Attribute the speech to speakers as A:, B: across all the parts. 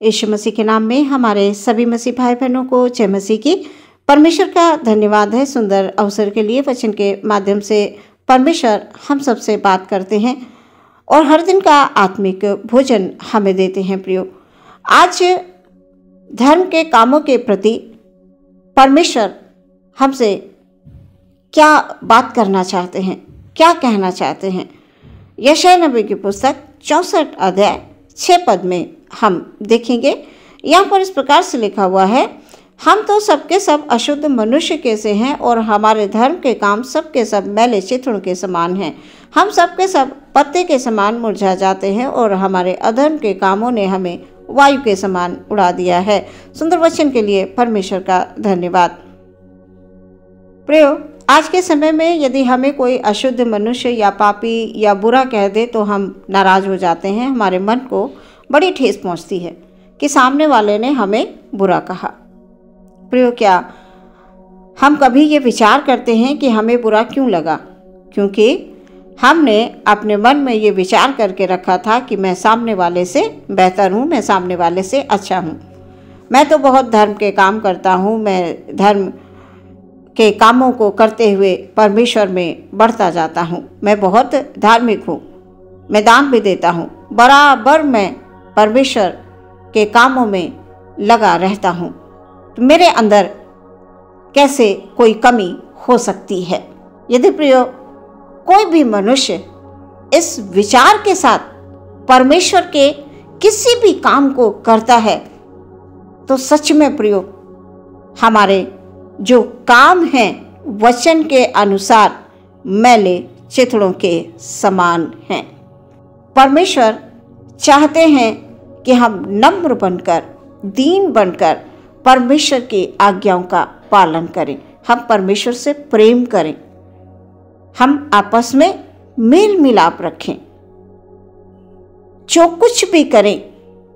A: यीशु मसीह के नाम में हमारे सभी मसीह भाई बहनों को जय मसीह की। परमेश्वर का धन्यवाद है सुंदर अवसर के लिए। वचन के माध्यम से परमेश्वर हम सबसे बात करते हैं और हर दिन का आत्मिक भोजन हमें देते हैं। प्रियो, आज धर्म के कामों के प्रति परमेश्वर हमसे क्या बात करना चाहते हैं, क्या कहना चाहते हैं। यशायाह नबी की पुस्तक 64 अध्याय 6 पद में हम देखेंगे। यहाँ पर इस प्रकार से लिखा हुआ है, हम तो सबके सब अशुद्ध मनुष्य के से हैं और हमारे धर्म के काम सबके सब मैले चिथड़ों के समान हैं। हम सबके सब पत्ते के समान मुरझा जाते हैं और हमारे अधर्म के कामों ने हमें वायु के समान उड़ा दिया है। सुंदर वचन के लिए परमेश्वर का धन्यवाद। प्रियो, आज के समय में यदि हमें कोई अशुद्ध मनुष्य या पापी या बुरा कह दे तो हम नाराज हो जाते हैं। हमारे मन को बड़ी ठेस पहुंचती है कि सामने वाले ने हमें बुरा कहा। प्रियो, क्या हम कभी ये विचार करते हैं कि हमें बुरा क्यों लगा? क्योंकि हमने अपने मन में ये विचार करके रखा था कि मैं सामने वाले से बेहतर हूँ, मैं सामने वाले से अच्छा हूँ, मैं तो बहुत धर्म के काम करता हूँ, मैं धर्म के कामों को करते हुए परमेश्वर में बढ़ता जाता हूँ, मैं बहुत धार्मिक हूँ, मैं दान भी देता हूँ, बराबर मैं परमेश्वर के कामों में लगा रहता हूँ, तो मेरे अंदर कैसे कोई कमी हो सकती है? यदि प्रियो कोई भी मनुष्य इस विचार के साथ परमेश्वर के किसी भी काम को करता है तो सच में प्रियो हमारे जो काम हैं वचन के अनुसार मैले चिथड़ों के समान हैं। परमेश्वर चाहते हैं कि हम नम्र बनकर, दीन बनकर परमेश्वर की आज्ञाओं का पालन करें, हम परमेश्वर से प्रेम करें, हम आपस में मेल मिलाप रखें। जो कुछ भी करें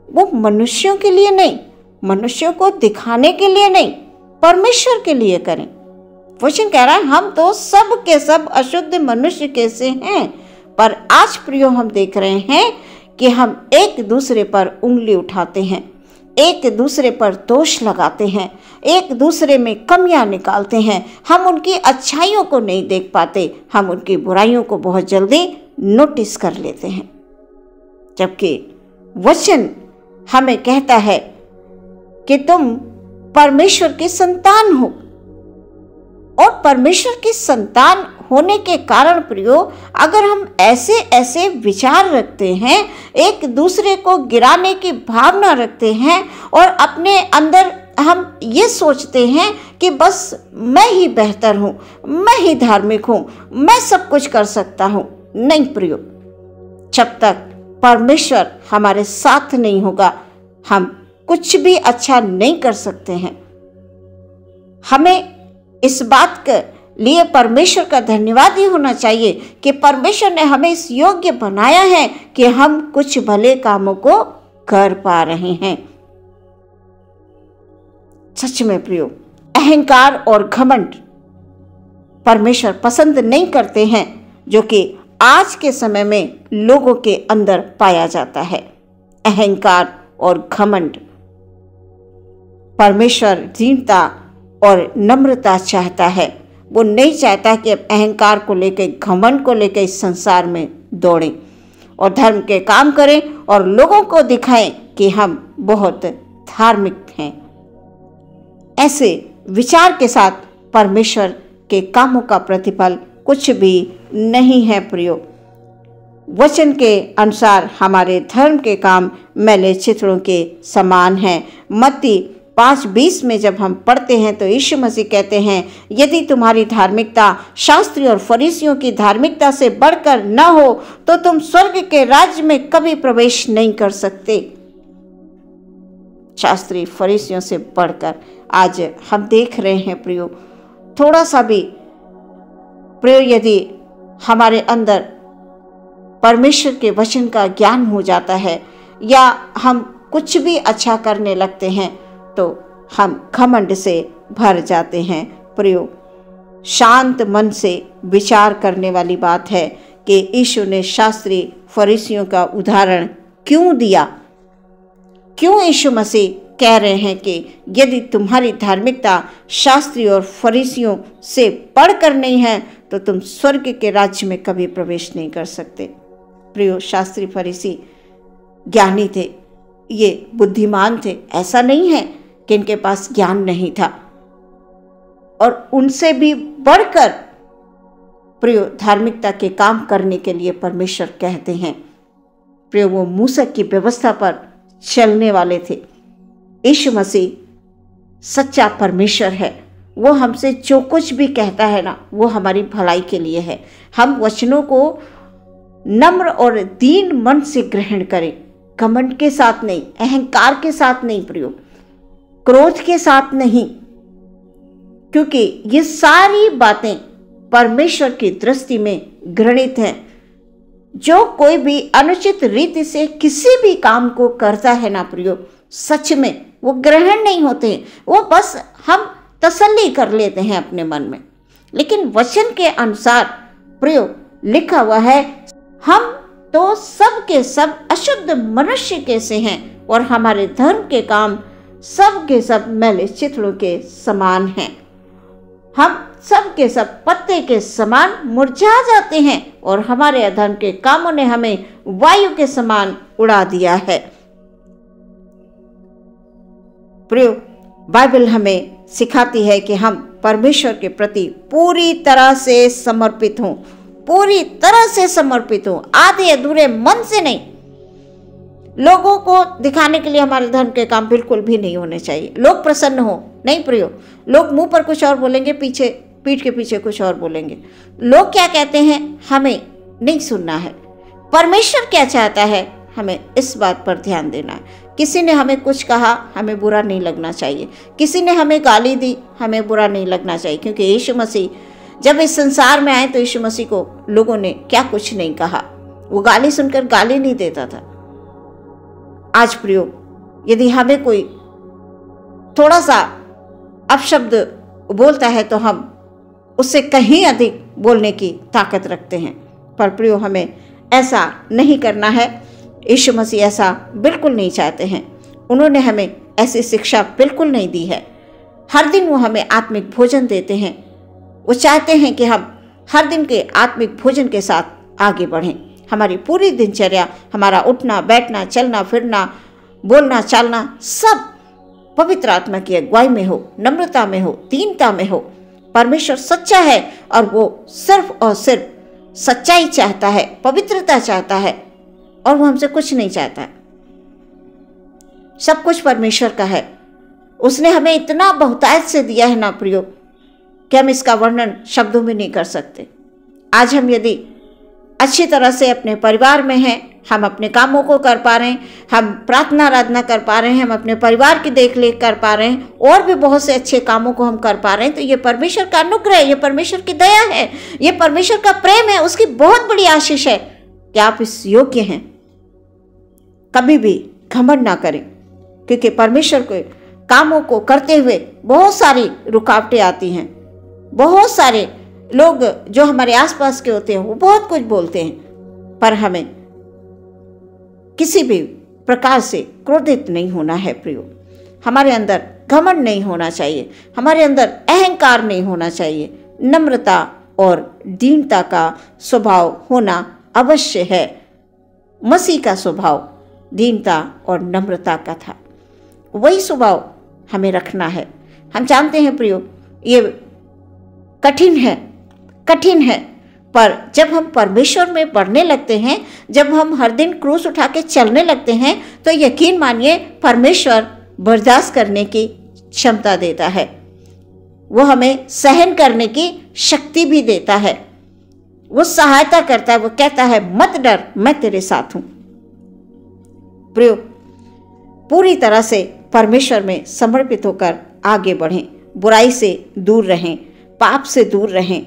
A: वो मनुष्यों के लिए नहीं, मनुष्यों को दिखाने के लिए नहीं, परमेश्वर के लिए करें। वचन कह रहा है हम तो सब के सब अशुद्ध मनुष्य कैसे हैं। पर आज प्रियो हम देख रहे हैं कि हम एक दूसरे पर उंगली उठाते हैं, एक दूसरे पर दोष लगाते हैं, एक दूसरे में कमियां निकालते हैं। हम उनकी अच्छाइयों को नहीं देख पाते, हम उनकी बुराइयों को बहुत जल्दी नोटिस कर लेते हैं। जबकि वचन हमें कहता है कि तुम परमेश्वर की संतान हो और परमेश्वर की संतान होने के कारण प्रियो अगर हम ऐसे ऐसे विचार रखते हैं, एक दूसरे को गिराने की भावना रखते हैं और अपने अंदर हम ये सोचते हैं कि बस मैं ही बेहतर हूँ, मैं ही धार्मिक हूँ, मैं सब कुछ कर सकता हूँ। नहीं प्रियो, जब तक परमेश्वर हमारे साथ नहीं होगा हम कुछ भी अच्छा नहीं कर सकते हैं। हमें इस बात के लिए परमेश्वर का धन्यवाद ही होना चाहिए कि परमेश्वर ने हमें इस योग्य बनाया है कि हम कुछ भले कामों को कर पा रहे हैं। सच में प्रियो, अहंकार और घमंड परमेश्वर पसंद नहीं करते हैं, जो कि आज के समय में लोगों के अंदर पाया जाता है। अहंकार और घमंड। परमेश्वर दीनता और नम्रता चाहता है। वो नहीं चाहता कि अब अहंकार को लेकर, घमंड को लेकर इस संसार में दौड़ें और धर्म के काम करें और लोगों को दिखाएं कि हम बहुत धार्मिक हैं। ऐसे विचार के साथ परमेश्वर के कामों का प्रतिफल कुछ भी नहीं है। प्रियो, वचन के अनुसार हमारे धर्म के काम मैले चिथड़ों के समान हैं। मत्ती 5:20 में जब हम पढ़ते हैं तो यीशु मसीह कहते हैं, यदि तुम्हारी धार्मिकता शास्त्री और फरीसियों की धार्मिकता से बढ़कर न हो तो तुम स्वर्ग के राज्य में कभी प्रवेश नहीं कर सकते। शास्त्री फरीसियों से बढ़कर आज हम देख रहे हैं प्रियो, थोड़ा सा भी प्रियो यदि हमारे अंदर परमेश्वर के वचन का ज्ञान हो जाता है या हम कुछ भी अच्छा करने लगते हैं तो हम घमंड से भर जाते हैं। प्रियो, शांत मन से विचार करने वाली बात है कि यीशु ने शास्त्री फरीसियों का उदाहरण क्यों दिया, क्यों यीशु मसीह कह रहे हैं कि यदि तुम्हारी धार्मिकता शास्त्री और फरीसियों से बढ़कर नहीं है तो तुम स्वर्ग के राज्य में कभी प्रवेश नहीं कर सकते। प्रियो, शास्त्री फरीसी ज्ञानी थे, ये बुद्धिमान थे। ऐसा नहीं है कि इनके पास ज्ञान नहीं था, और उनसे भी बढ़कर प्रियो धार्मिकता के काम करने के लिए परमेश्वर कहते हैं। प्रियो, वो मूसा की व्यवस्था पर चलने वाले थे। यीशु मसीह सच्चा परमेश्वर है। वो हमसे जो कुछ भी कहता है ना, वो हमारी भलाई के लिए है। हम वचनों को नम्र और दीन मन से ग्रहण करें, घमंड के साथ नहीं, अहंकार के साथ नहीं प्रियो, क्रोध के साथ नहीं, क्योंकि ये सारी बातें परमेश्वर की दृष्टि में घृणित हैं। जो कोई भी अनुचित रीति से किसी भी काम को करता है ना प्रियो, सच में वो ग्रहण नहीं होते हैं, वो बस हम तसल्ली कर लेते हैं अपने मन में। लेकिन वचन के अनुसार प्रियो लिखा हुआ है, हम तो सब के सब अशुद्ध मनुष्य के से हैं और हमारे धर्म के काम सब के सब मैले चिथड़ों के समान हैं। हम सब के सब पत्ते के समान मुरझा जाते हैं और हमारे अधर्म के कामों ने हमें वायु के समान उड़ा दिया है। प्रियो, बाइबल हमें सिखाती है कि हम परमेश्वर के प्रति पूरी तरह से समर्पित हों, पूरी तरह से समर्पित हों, आधे अधूरे मन से नहीं। लोगों को दिखाने के लिए हमारे धर्म के काम बिल्कुल भी नहीं होने चाहिए, लोग प्रसन्न हो नहीं प्रियो। लोग मुंह पर कुछ और बोलेंगे, पीठ के पीछे कुछ और बोलेंगे। लोग क्या कहते हैं हमें नहीं सुनना है। परमेश्वर क्या चाहता है, हमें इस बात पर ध्यान देना है। किसी ने हमें कुछ कहा, हमें बुरा नहीं लगना चाहिए। किसी ने हमें गाली दी, हमें बुरा नहीं लगना चाहिए, क्योंकि यीशु मसीह जब इस संसार में आए तो यीशु मसीह को लोगों ने क्या कुछ नहीं कहा। वो गाली सुनकर गाली नहीं देता था। आज प्रियो, यदि हमें कोई थोड़ा सा अपशब्द बोलता है तो हम उससे कहीं अधिक बोलने की ताकत रखते हैं। पर प्रियो, हमें ऐसा नहीं करना है। यीशु मसीह ऐसा बिल्कुल नहीं चाहते हैं। उन्होंने हमें ऐसी शिक्षा बिल्कुल नहीं दी है। हर दिन वो हमें आत्मिक भोजन देते हैं। वो चाहते हैं कि हम हर दिन के आत्मिक भोजन के साथ आगे बढ़ें। हमारी पूरी दिनचर्या, हमारा उठना बैठना, चलना फिरना, बोलना चालना सब पवित्र आत्मा की अगुवाई में हो, नम्रता में हो, दीनता में हो। परमेश्वर सच्चा है और वो सिर्फ और सिर्फ सच्चाई चाहता है, पवित्रता चाहता है, और वो हमसे कुछ नहीं चाहता है। सब कुछ परमेश्वर का है। उसने हमें इतना बहुतायत से दिया है ना प्रियो, कि हम इसका वर्णन शब्दों में नहीं कर सकते। आज हम यदि अच्छी तरह से अपने परिवार में हैं, हम अपने कामों को कर पा रहे हैं, हम प्रार्थना आराधना कर पा रहे हैं, हम अपने परिवार की देखरेख कर पा रहे हैं, और भी बहुत से अच्छे कामों को हम कर पा रहे हैं, तो ये परमेश्वर का अनुग्रह है, ये परमेश्वर की दया है, ये परमेश्वर का प्रेम है, उसकी बहुत बड़ी आशीष है कि आप इस योग्य हैं। कभी भी घमंड ना करें, क्योंकि परमेश्वर के कामों को करते हुए बहुत सारी रुकावटें आती हैं। बहुत सारे लोग जो हमारे आसपास के होते हैं वो बहुत कुछ बोलते हैं, पर हमें किसी भी प्रकार से क्रोधित नहीं होना है प्रियो। हमारे अंदर घमंड नहीं होना चाहिए, हमारे अंदर अहंकार नहीं होना चाहिए। नम्रता और दीनता का स्वभाव होना अवश्य है। मसीह का स्वभाव दीनता और नम्रता का था, वही स्वभाव हमें रखना है। हम जानते हैं प्रियो, ये कठिन है, पर जब हम परमेश्वर में बढ़ने लगते हैं, जब हम हर दिन क्रूस उठा के चलने लगते हैं, तो यकीन मानिए परमेश्वर बर्दाश्त करने की क्षमता देता है। वो हमें सहन करने की शक्ति भी देता है। वो सहायता करता है। वो कहता है मत डर, मैं तेरे साथ हूं। प्रियो, पूरी तरह से परमेश्वर में समर्पित होकर आगे बढ़ें, बुराई से दूर रहें, पाप से दूर रहें।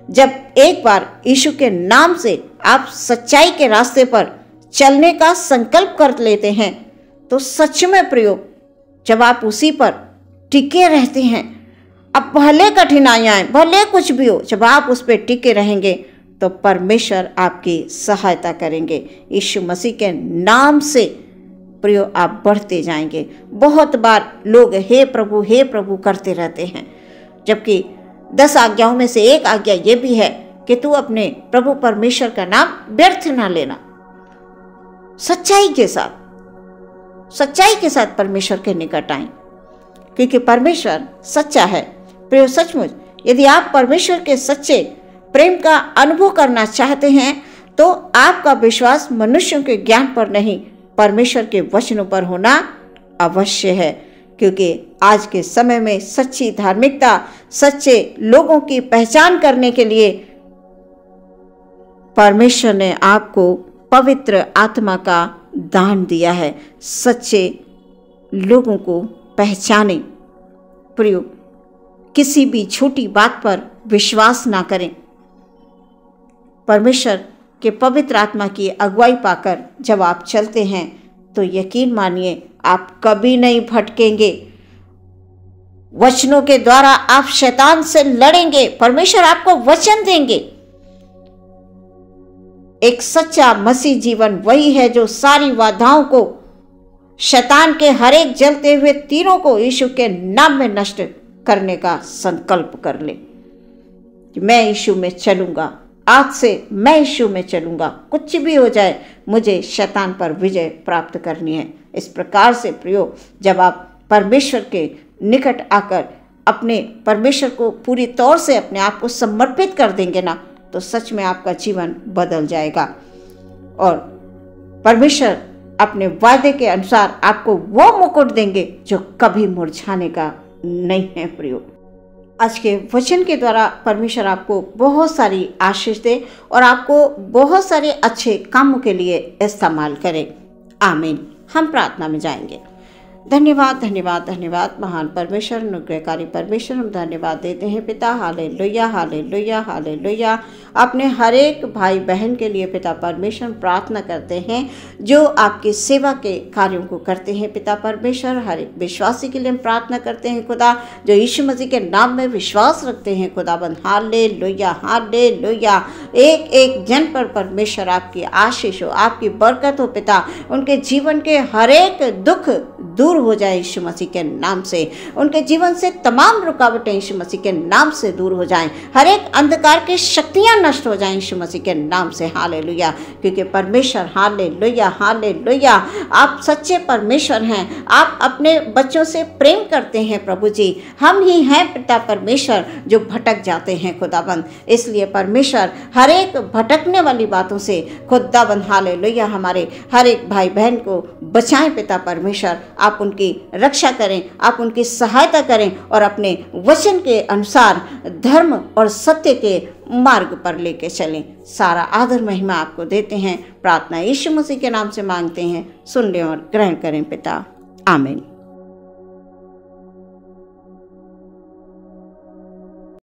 A: जब एक बार यीशु के नाम से आप सच्चाई के रास्ते पर चलने का संकल्प कर लेते हैं, तो सच में प्रियो, जब आप उसी पर टिके रहते हैं, अब भले कठिनाइयाँ आए, भले कुछ भी हो, जब आप उस पर टिके रहेंगे तो परमेश्वर आपकी सहायता करेंगे। यीशु मसीह के नाम से प्रियो आप बढ़ते जाएंगे। बहुत बार लोग हे प्रभु करते रहते हैं, जबकि 10 आज्ञाओं में से एक आज्ञा ये भी है कि तू अपने प्रभु परमेश्वर का नाम व्यर्थ ना लेना। सच्चाई के साथ परमेश्वर के निकट आए, क्योंकि परमेश्वर सच्चा है। प्रियो, सचमुच यदि आप परमेश्वर के सच्चे प्रेम का अनुभव करना चाहते हैं तो आपका विश्वास मनुष्यों के ज्ञान पर नहीं, परमेश्वर के वचनों पर होना अवश्य है। क्योंकि आज के समय में सच्ची धार्मिकता, सच्चे लोगों की पहचान करने के लिए परमेश्वर ने आपको पवित्र आत्मा का दान दिया है। सच्चे लोगों को पहचानें। प्रियो, किसी भी छोटी बात पर विश्वास ना करें। परमेश्वर के पवित्र आत्मा की अगुवाई पाकर जब आप चलते हैं तो यकीन मानिए आप कभी नहीं भटकेंगे। वचनों के द्वारा आप शैतान से लड़ेंगे। परमेश्वर आपको वचन देंगे। एक सच्चा मसीह जीवन वही है जो सारी बाधाओं को, शैतान के हर एक जलते हुए तीरों को यीशु के नाम में नष्ट करने का संकल्प कर ले कि मैं यीशु में चलूंगा। आज से मैं यीशु में चलूंगा, कुछ भी हो जाए मुझे शैतान पर विजय प्राप्त करनी है। इस प्रकार से प्रियो, जब आप परमेश्वर के निकट आकर अपने परमेश्वर को पूरी तौर से अपने आप को समर्पित कर देंगे ना, तो सच में आपका जीवन बदल जाएगा और परमेश्वर अपने वायदे के अनुसार आपको वो मुकुट देंगे जो कभी मुरझाने का नहीं है। प्रियो, आज के वचन के द्वारा परमेश्वर आपको बहुत सारी आशीष दे और आपको बहुत सारे अच्छे कामों के लिए इस्तेमाल करे। आमीन। हम प्रार्थना में जाएंगे। धन्यवाद धन्यवाद धन्यवाद महान परमेश्वर, अनुग्रहकारी परमेश्वर, हम धन्यवाद देते हैं पिता। Hallelujah hallelujah hallelujah. अपने हर एक भाई बहन के लिए पिता परमेश्वर प्रार्थना करते हैं जो आपकी सेवा के कार्यों को करते हैं। पिता परमेश्वर, हर एक विश्वासी के लिए हम प्रार्थना करते हैं खुदा, जो यीशु मसीह के नाम में विश्वास रखते हैं खुदाबंद। Hallelujah hallelujah. एक एक जन पर परमेश्वर आपकी आशीष हो, आपकी बरकत हो पिता। उनके जीवन के हर एक दुख दूर हो जाए यीशु मसीह के नाम से। उनके जीवन से तमाम रुकावटें यीशु मसीह के नाम से दूर हो जाएं। हर एक अंधकार की शक्तियां नष्ट हो जाएं यीशु मसीह के नाम से। हालेलुया। क्योंकि परमेश्वर, हालेलुया हालेलुया, आप सच्चे परमेश्वर हैं। आप अपने बच्चों से प्रेम करते हैं प्रभु जी। हम ही हैं पिता परमेश्वर जो भटक जाते हैं खुदाबंद। इसलिए परमेश्वर हर एक भटकने वाली बातों से खुदाबंद हालेलुया हमारे हर एक भाई बहन को बचाएं पिता परमेश्वर। आप उनकी रक्षा करें, आप उनकी सहायता करें और अपने वचन के अनुसार धर्म और सत्य के मार्ग पर लेके चलें। सारा आदर महिमा आपको देते हैं। प्रार्थना यीशु मसीह के नाम से मांगते हैं, सुन लें और ग्रहण करें पिता। आमीन।